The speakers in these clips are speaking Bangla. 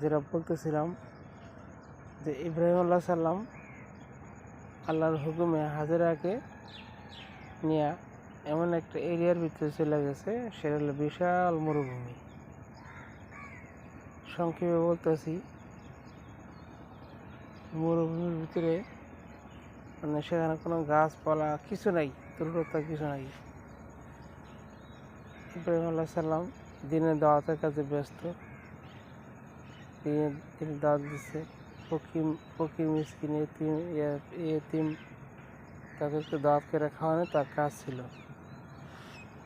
যেটা বলতেছিলাম যে ইব্রাহিম আল্লাহ সাল্লাম আল্লাহর হুকুমে হাজেরাকে নিয়ে এমন একটা এরিয়ার ভিতরে চলে গেছে, সেটা হলো বিশাল মরুভূমি। সংক্ষেপে বলতেছি, মরুভূমির ভিতরে মানে সেখানে কোনো গাছপালা কিছু নাই, দুর্গতা কিছু নাই। ইব্রাহিম আল্লাহ সাল্লাম দিনের দাওয়াতের কাজে ব্যস্ত। তিনি দাওয়াত দিচ্ছে ফকির মিসকিন এতিম তাদেরকে দাওয়াত করে খাওয়ানো তার কাজ ছিল।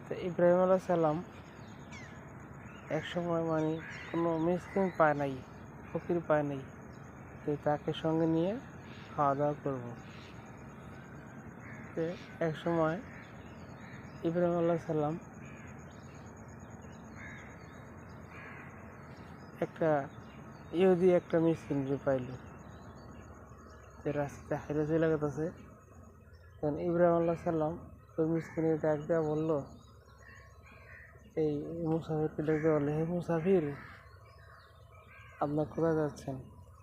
তো ইব্রাহিম আলাইহিস সালাম এক সময় মানে কোনো মিসকিন পায় নাই, ফকির পায় নাই, তো তাকে সঙ্গে নিয়ে খাওয়া দাওয়া করবো। তো এক সময় ইব্রাহিম আলাইহিস সালাম একটা ইহুদি একটা মিসকিনকে পাইল, যে রাস্তাতে হাইরে চলে গেছে। তখন ইব্রাহিম আলাইহিস সালাম ওই মিসকিনের ডাক দেওয়া বললো, এই মুসাফিরকে ডাক দেওয়া বললো, হে মুসাফির, আপনার কোথায় যাচ্ছেন?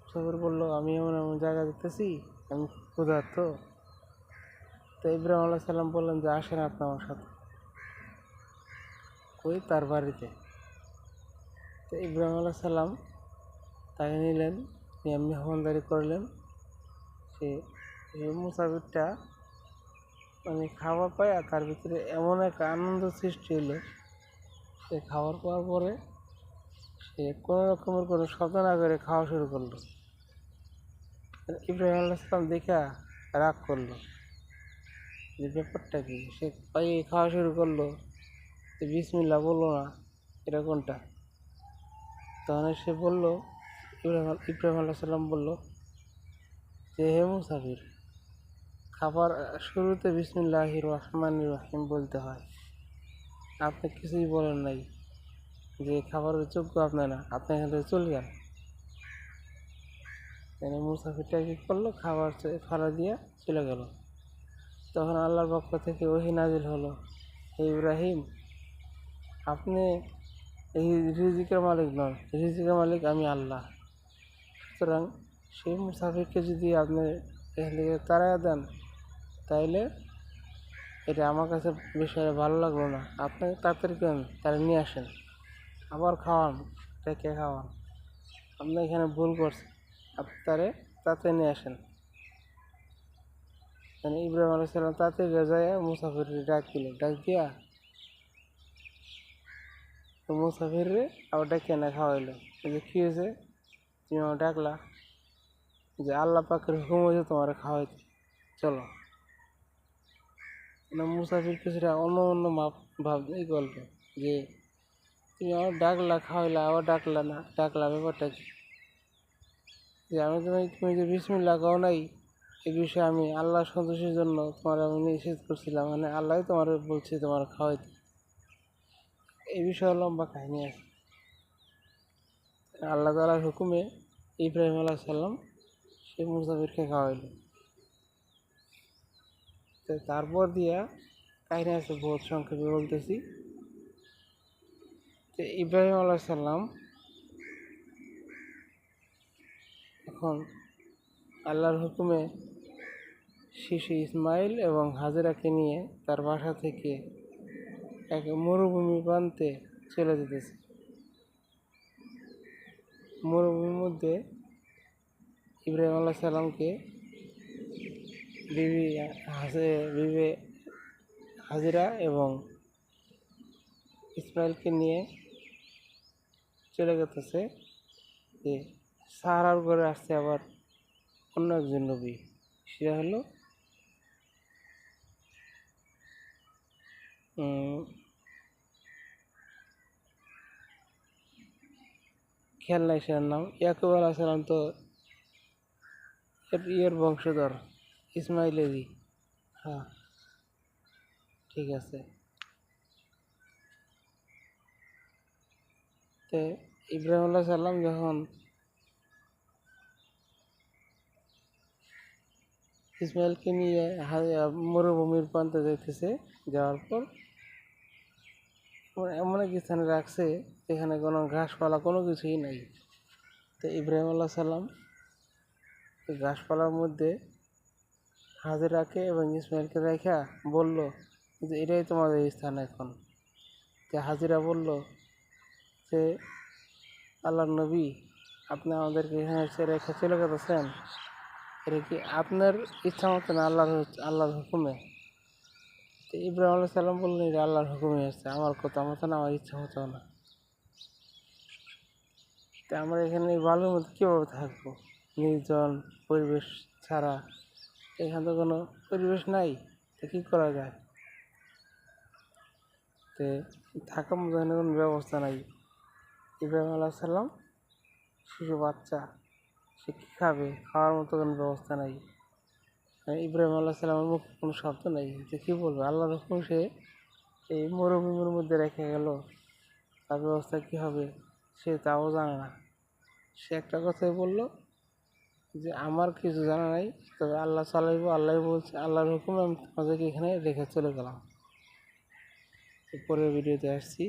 মুসাফির বললো, আমি এমন এমন জায়গা যেতেছি, আমি ক্ষুধার্ত। তো ইব্রাহিম আলাইহিস সালাম বললেন যে আসেন আপনি আমার সাথে। কই? তার বাড়িতে। তো ইব্রাহিম আলাইহিস সালাম তাকে নিলেন, নিয়ে মেহমানদারি করলেন। সে মুসাফিরটা মানে খাবার পায়, আর তার ভিতরে এমন এক আনন্দ সৃষ্টি হলো, সে খাবার পাওয়ার পরে সে কোনো রকমের কোনো শব্দ না করে খাওয়া শুরু করলো। ইব্রাহিম আলাইহিস সালাম দেখা রাগ করলো যে ব্যাপারটা কি, সে পাই খাওয়া শুরু করলো, তো বিসমিল্লাহ বললো না, এটা কোনটা? তখন সে বললো, ইব্রাহিম আলাইহিস সালাম বললো যে হে মুসাফির, খাবার শুরুতে বিসমিল্লাহির রহমানির রহিম বলতে হয়, আপনি কিছুই বলেন নাই, যে খাবারের যোগ্য আপনি না, আপনি এখান থেকে চলে যান। মুসাফিরটা কি করলো, খাবার ফালা দিয়ে চলে গেল। তখন আল্লাহর পক্ষ থেকে ওহী নাজিল হলো, হে ইব্রাহিম, আপনি এই রিজিকের মালিক নন, রিজিকের মালিক আমি আল্লাহ। সুতরাং সেই মুসাফিরকে যদি আপনি এখান থেকে তাড়াইয়া দেন, তাইলে এটা আমার কাছে বিষয়ে ভালো লাগলো না। আপনি তাড়াতাড়ি করেন, তারা নিয়ে আসেন, আবার খাওয়ান, রেখে খাওয়ান। আপনি এখানে ভুল করছেন, আপনি তাড়াতাড়ি নিয়ে আসেন। ইব্রাহিম আলাইহিস সালাম তাড়াতাড়ি যায় মুসাফির ডাক দিল, ডাক দিয়া তো মুসাফিরে আবার ডাকে না খাওয়াইলো। যে কী হয়েছে, তুমি আমার ডাকলা? যে আল্লাহ পাকের হুকুম হয়েছে তোমার খাওয়াইতে, চলো। মুসাফির কিছুটা অন্য অন্য ভাবই করলো, যে তুমি আমার ডাকলা, খাওয়াইলা, আবার ডাকলা না, ডাকলা ব্যাপারটা কি? যে আমি তুমি যে বিসমিল্লাহ কও নাই, এই বিষয়ে আমি আল্লাহ সন্তোষের জন্য তোমার আমি নিষেধ করছিলাম, মানে আল্লাহ তোমার বলছে তোমার খাওয়াইতে। এই বিষয়ে লম্বা কাহিনী আছে। আল্লাহ তাআলার হুকুমে ইব্রাহিম আলাইহিস সালাম সে মুসাফিরকে খাওয়াইল। তো তারপর দিয়া কাহিনী আছে, বহুত সংক্ষেপে বলতেছি। তো ইব্রাহিম আলাইহিস সালাম এখন আল্লাহর হুকুমে শিশু ইসমাইল এবং হাজেরাকে নিয়ে তার বাসা থেকে এক মরুভূমি প্রান্তে চলে যেতেছে। মরুভূমির মধ্যে ইব্রাহিম আলাইহিস সালামকে বিবি হাজেরা এবং ইসমাইলকে নিয়ে চলে যেতেছে। যে সাহারার করে আসছে আবার অন্য একজন নবী, সেটা হলো খেয়াল নাই সেটার নাম। ইয়াকুব আলাইহিস সালাম তো এর বংশধর, ইসমাইলেরই। হ্যাঁ, ঠিক আছে। তো ইব্রাহিম আলাইহিস সালাম যখন ইসমাইলকে নিয়ে মরুভূমির প্রান্তে যাইতেছে, যাওয়ার পর এমন এক স্থানে রাখছে যেখানে কোনো ঘাসপালা কোনো কিছুই নাই। তো ইব্রাহিম আলাইহিস সালাম এই গাছপালার মধ্যে হাজেরাকে এবং ইসমাইলকে রেখা বলল যে এটাই তোমাদের স্থান এখন। যে হাজিরা বলল যে আল্লাহর নবী, আপনি আমাদেরকে এখানে রেখে চলে গেছেন, এটা কি আপনার ইচ্ছা মতো না আল্লাহর হুকুমে? তো ইব্রাহিম আলাইহিস সালাম বললেন এটা আল্লাহর হুকুমে আসছে, আমার কথা মতো না, আমার ইচ্ছা মতো না। তো আমরা এখানে এই বালুর মধ্যে কীভাবে থাকবো? নির্জন পরিবেশ ছাড়া, এখানে তো কোনো পরিবেশ নাই, তো কী করা যায়? তো থাকার মতো এখানে কোনো ব্যবস্থা নাই। ইব্রাহিম আলাইহিস সালাম শিশু বাচ্চা, সে কী খাবে? খাওয়ার মতো কোনো ব্যবস্থা নাই। ইব্রাহিম আলাইহিস সালামের মুখে কোনো শব্দ নেই, যে কী বলবে? আল্লাহর হুকুম সে এই মরুভূমির মধ্যে রেখে গেল, তার ব্যবস্থা কী হবে সে তাও জানে না। সে একটা কথাই বলল যে আমার কিছু জানা নাই, তবে আল্লাহ চালাইব, আল্লাহ বলছে, আল্লাহর হুকুমে আমি তোমাদেরকে এখানে রেখে চলে গেলাম। পরের ভিডিওতে আসছি।